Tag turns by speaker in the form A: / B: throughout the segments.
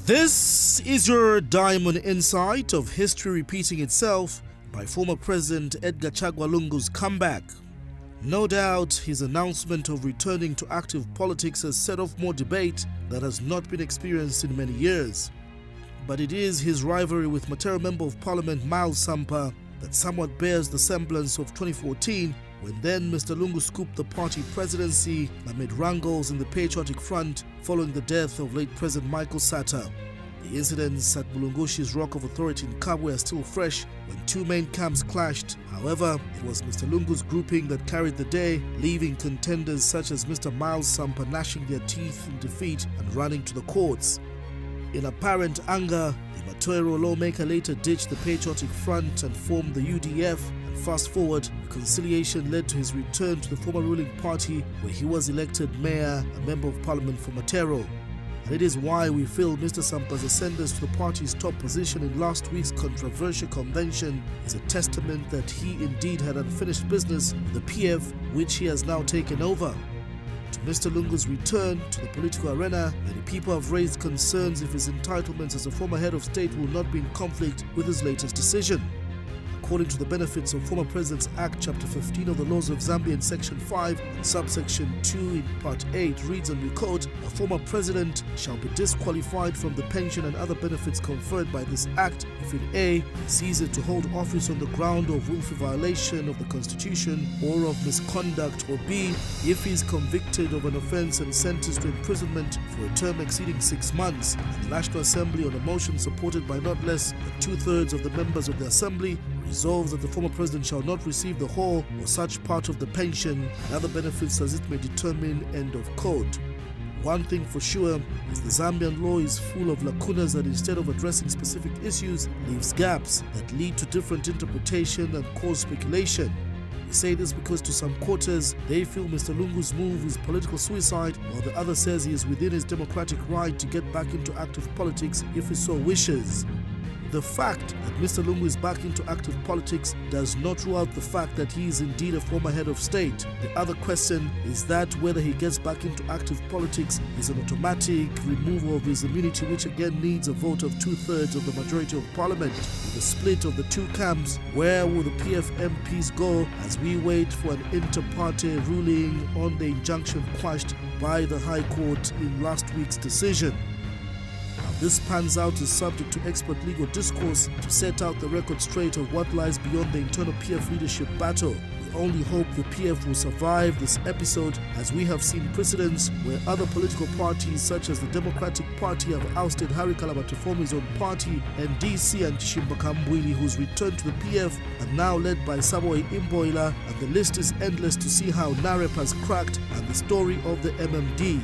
A: This is your Diamond Insight of history repeating itself by former President Edgar Chagwa Lungu's comeback. No doubt his announcement of returning to active politics has set off more debate that has not been experienced in many years. But it is his rivalry with Matero Member of Parliament Miles Sampa that somewhat bears the semblance of 2014, when then Mr. Lungu scooped the party presidency amid wrangles in the Patriotic Front following the death of late President Michael Sata. The incidents at Mulungushi's Rock of Authority in Kabwe are still fresh when two main camps clashed. However, it was Mr. Lungu's grouping that carried the day, leaving contenders such as Mr. Miles Sampa gnashing their teeth in defeat and running to the courts. In apparent anger, the Matero lawmaker later ditched the Patriotic Front and formed the UDF. Fast forward, reconciliation led to his return to the former ruling party, where he was elected mayor and member of parliament for Matero. And it is why we feel Mr. Sampa's ascendance to the party's top position in last week's controversial convention is a testament that he indeed had unfinished business with the PF, which he has now taken over. To Mr. Lungu's return to the political arena, many people have raised concerns if his entitlements as a former head of state will not be in conflict with his latest decision. According to the Benefits of Former Presidents Act, Chapter 15 of the Laws of Zambia in Section 5, and Subsection 2 in Part 8 reads, and we quote, "A former president shall be disqualified from the pension and other benefits conferred by this Act if in A, he ceases to hold office on the ground of willful violation of the Constitution or of misconduct, or B, if he is convicted of an offence and sentenced to imprisonment for a term exceeding 6 months, and the National Assembly, on a motion supported by not less than 2/3 of the members of the Assembly, resolves that the former president shall not receive the whole or such part of the pension and other benefits as it may determine," end of quote. One thing for sure is the Zambian law is full of lacunas that, instead of addressing specific issues, leaves gaps that lead to different interpretation and cause speculation. We say this because to some quarters, they feel Mr. Lungu's move is political suicide, while the other says he is within his democratic right to get back into active politics if he so wishes. The fact that Mr. Lungu is back into active politics does not rule out the fact that he is indeed a former head of state. The other question is that whether he gets back into active politics is an automatic removal of his immunity, which again needs a vote of 2/3 of the majority of parliament. With the split of the two camps, where will the PF MPs go as we wait for an inter-party ruling on the injunction quashed by the High Court in last week's decision? This pans out is subject to expert legal discourse to set out the record straight of what lies beyond the internal PF leadership battle. We only hope the PF will survive this episode, as we have seen precedents where other political parties such as the Democratic Party have ousted Harry Kalaba to form his own party, and DC and Chimbakambwili, whose return to the PF are now led by Saboy Imboila, and the list is endless to see how NAREP has cracked and the story of the MMD.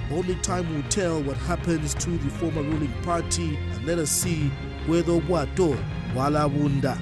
A: Only time will tell what happens to the former ruling party, and let us see whether Wato Walabunda.